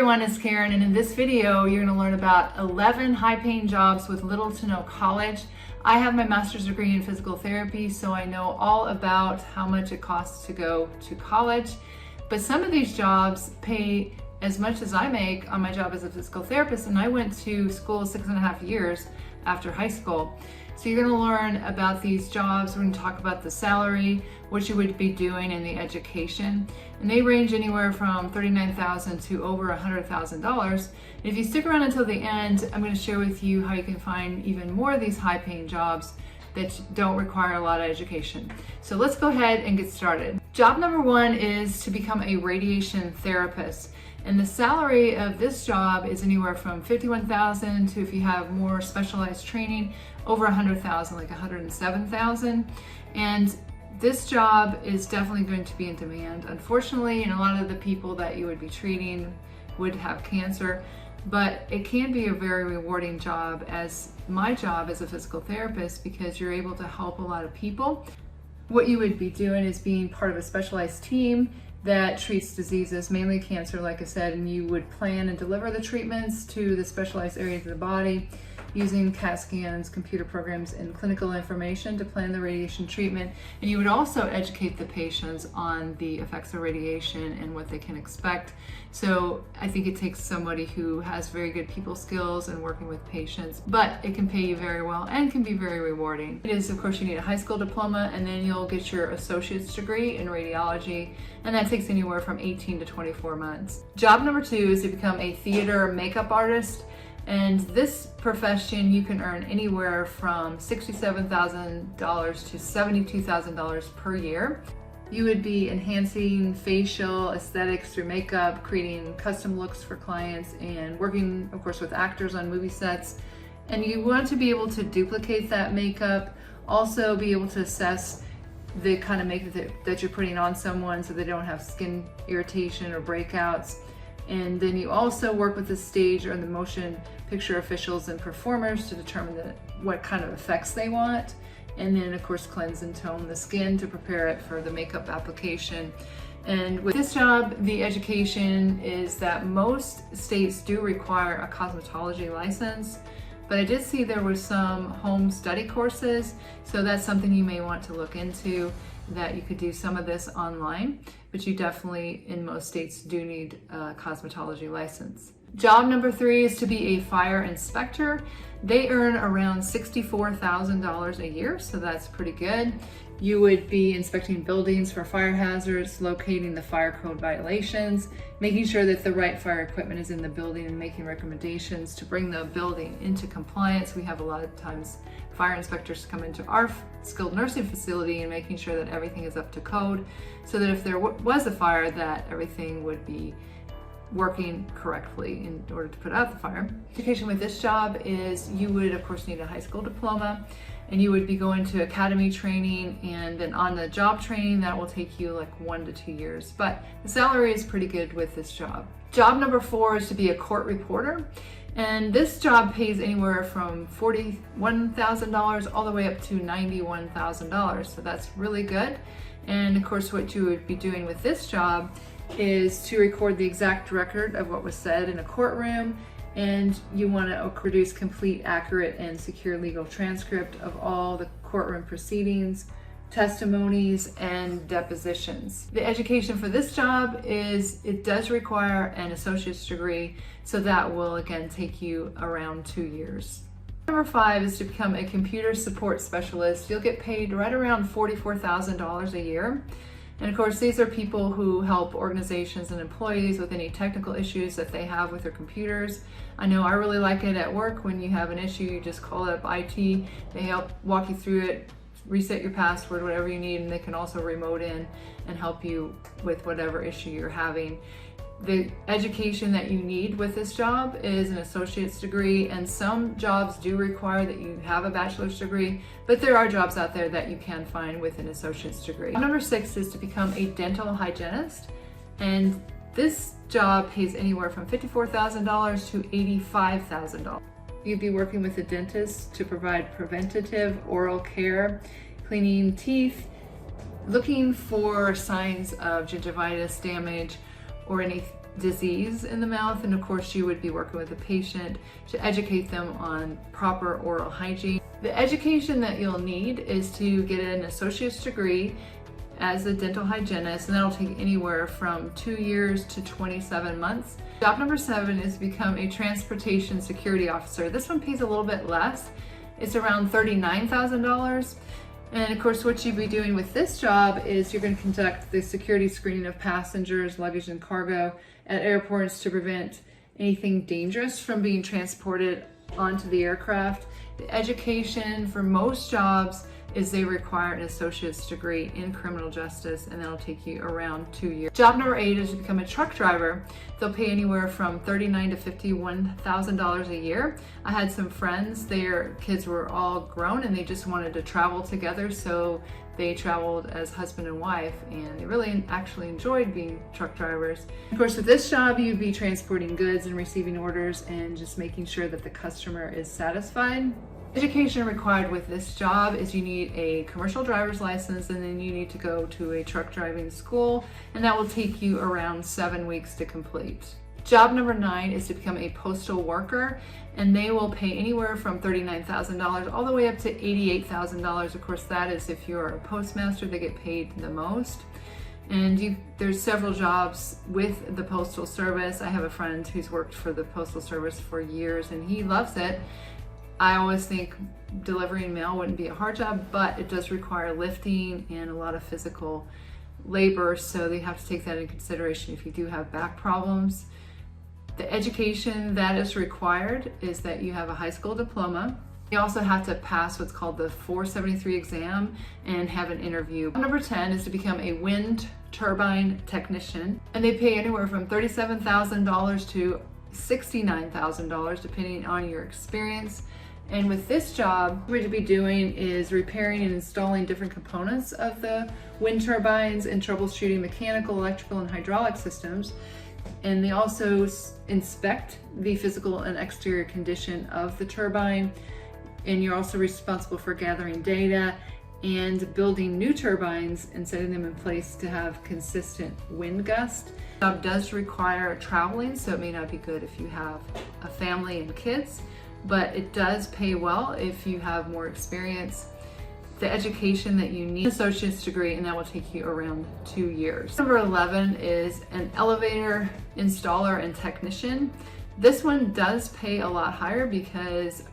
everyone, it's Karen, and in this video you're going to learn about 11 high-paying jobs with little to no college. I have my master's degree in physical therapy, so I know all about how much it costs to go to college. But some of these jobs pay as much as I make on my job as a physical therapist, and I went to school 6.5 years after high school. So you're going to learn about these jobs. We're going to talk about the salary, what you would be doing, and the education. And they range anywhere from $39,000 to over $100,000. If you stick around until the end, I'm going to share with you how you can find even more of these high-paying jobs that don't require a lot of education. So let's go ahead and get started. Job number one is to become a radiation therapist. And the salary of this job is anywhere from $51,000 to, if you have more specialized training, over $100,000, like $107,000. And this job is definitely going to be in demand. Unfortunately, and a lot of the people that you would be treating would have cancer, but it can be a very rewarding job, as my job as a physical therapist, because you're able to help a lot of people. What you would be doing is being part of a specialized team that treats diseases, mainly cancer, like I said, and you would plan and deliver the treatments to the specialized areas of the body using CAT scans, computer programs, and clinical information to plan the radiation treatment. And you would also educate the patients on the effects of radiation and what they can expect. So I think it takes somebody who has very good people skills and working with patients, but it can pay you very well and can be very rewarding. It is, of course, you need a high school diploma, and then you'll get your associate's degree in radiology, and that takes anywhere from 18 to 24 months. Job number two is to become a theater makeup artist. And this profession, you can earn anywhere from $67,000 to $72,000 per year. You would be enhancing facial aesthetics through makeup, creating custom looks for clients, and working, of course, with actors on movie sets. And you want to be able to duplicate that makeup, also be able to assess the kind of makeup that you're putting on someone so they don't have skin irritation or breakouts. And then you also work with the stage or the motion picture officials and performers to determine what kind of effects they want. And then, of course, cleanse and tone the skin to prepare it for the makeup application. And with this job, the education is that most states do require a cosmetology license, but I did see there were some home study courses, so that's something you may want to look into, that you could do some of this online, but you definitely, in most states, do need a cosmetology license. Job number three is to be a fire inspector. They earn around $64,000 a year, so that's pretty good. You would be inspecting buildings for fire hazards, locating the fire code violations, making sure that the right fire equipment is in the building, and making recommendations to bring the building into compliance. We have a lot of times fire inspectors come into our skilled nursing facility and making sure that everything is up to code, so that if there was a fire, that everything would be working correctly in order to put out the fire. Education with this job is you would, of course, need a high school diploma, and you would be going to academy training, and then on the job training that will take you like 1 to 2 years. But the salary is pretty good with this job. Job number four is to be a court reporter. And this job pays anywhere from $41,000 all the way up to $91,000. So that's really good. And of course, what you would be doing with this job is to record the exact record of what was said in a courtroom, and you want to produce complete, accurate, and secure legal transcript of all the courtroom proceedings, testimonies, and depositions. The education for this job is, it does require an associate's degree, so that will again take you around 2 years. Number five is to become a computer support specialist. You'll get paid right around $44,000 a year. And of course, these are people who help organizations and employees with any technical issues that they have with their computers. I know I really like it at work. When you have an issue, you just call up IT. They help walk you through it, reset your password, whatever you need, and they can also remote in and help you with whatever issue you're having. The education that you need with this job is an associate's degree, and some jobs do require that you have a bachelor's degree, but there are jobs out there that you can find with an associate's degree. Number six is to become a dental hygienist, and this job pays anywhere from $54,000 to $85,000. You'd be working with a dentist to provide preventative oral care, cleaning teeth, looking for signs of gingivitis damage, or any disease in the mouth, and of course you would be working with the patient to educate them on proper oral hygiene. The education that you'll need is to get an associate's degree as a dental hygienist, and that'll take anywhere from 2 years to 27 months. Job number 7 is to become a transportation security officer. This one pays a little bit less. It's around $39,000. And of course, what you'd be doing with this job is you're going to conduct the security screening of passengers, luggage, and cargo at airports to prevent anything dangerous from being transported onto the aircraft. The education for most jobs is they require an associate's degree in criminal justice, and that'll take you around 2 years. Job number 8 is to become a truck driver. They'll pay anywhere from $39,000 to $51,000 a year. I had some friends, their kids were all grown and they just wanted to travel together, so they traveled as husband and wife, and they really actually enjoyed being truck drivers. Of course, with this job, you'd be transporting goods and receiving orders and just making sure that the customer is satisfied. Education required with this job is you need a commercial driver's license, and then you need to go to a truck driving school, and that will take you around 7 weeks to complete. Job number 9 is to become a postal worker, and they will pay anywhere from $39,000 all the way up to $88,000. Of course, that is if you're a postmaster, they get paid the most. And there's several jobs with the Postal Service. I have a friend who's worked for the Postal Service for years, and he loves it. I always think delivering mail wouldn't be a hard job, but it does require lifting and a lot of physical labor, so they have to take that into consideration if you do have back problems. The education that is required is that you have a high school diploma. You also have to pass what's called the 473 exam and have an interview. Number 10 is to become a wind turbine technician, and they pay anywhere from $37,000 to $69,000 depending on your experience. And with this job, what you'll be doing is repairing and installing different components of the wind turbines and troubleshooting mechanical, electrical, and hydraulic systems. And they also inspect the physical and exterior condition of the turbine. And you're also responsible for gathering data and building new turbines and setting them in place to have consistent wind gusts. The job does require traveling, so it may not be good if you have a family and kids, but it does pay well if you have more experience. The education that you need, an associate's degree, and that will take you around 2 years. Number 11 is an elevator installer and technician. This one does pay a lot higher because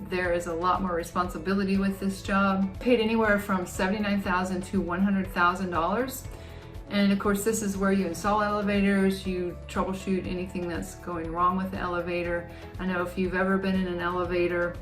there is a lot more responsibility with this job. Paid anywhere from $79,000 to $100,000. And of course, this is where you install elevators, you troubleshoot anything that's going wrong with the elevator. I know if you've ever been in an elevator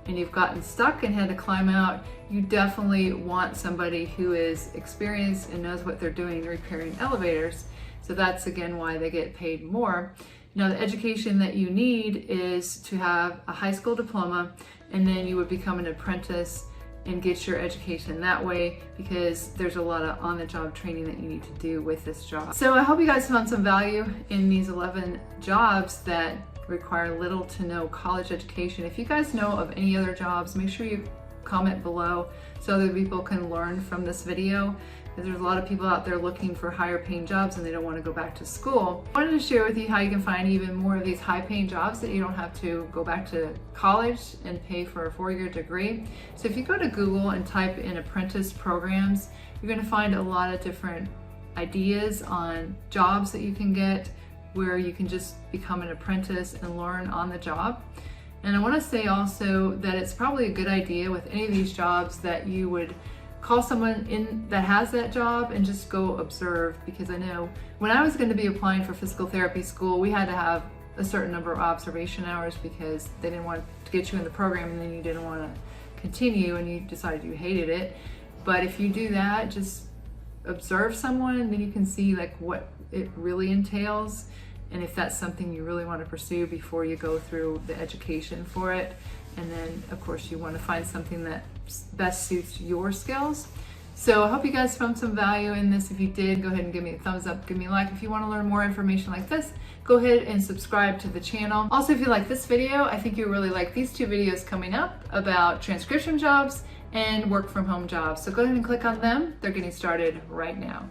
and you've gotten stuck and had to climb out, you definitely want somebody who is experienced and knows what they're doing repairing elevators. So that's again why they get paid more. Now, the education that you need is to have a high school diploma, and then you would become an apprentice and get your education that way, because there's a lot of on-the-job training that you need to do with this job. So I hope you guys found some value in these 11 jobs that require little to no college education. If you guys know of any other jobs, make sure you comment below so other people can learn from this video. There's a lot of people out there looking for higher paying jobs and they don't want to go back to school. I wanted to share with you how you can find even more of these high paying jobs that you don't have to go back to college and pay for a 4-year degree. So if you go to Google and type in apprentice programs, you're going to find a lot of different ideas on jobs that you can get where you can just become an apprentice and learn on the job. And I want to say also that it's probably a good idea with any of these jobs that you would call someone in that has that job and just go observe, because I know when I was going to be applying for physical therapy school, we had to have a certain number of observation hours because they didn't want to get you in the program and then you didn't want to continue and you decided you hated it. But if you do that, just observe someone, and then you can see like what it really entails and if that's something you really want to pursue before you go through the education for it. And then of course you want to find something that best suits your skills. So I hope you guys found some value in this. If you did, go ahead and give me a thumbs up, give me a like. If you want to learn more information like this, go ahead and subscribe to the channel. Also, if you like this video, I think you'll really like these 2 videos coming up about transcription jobs and work from home jobs. So go ahead and click on them. They're getting started right now.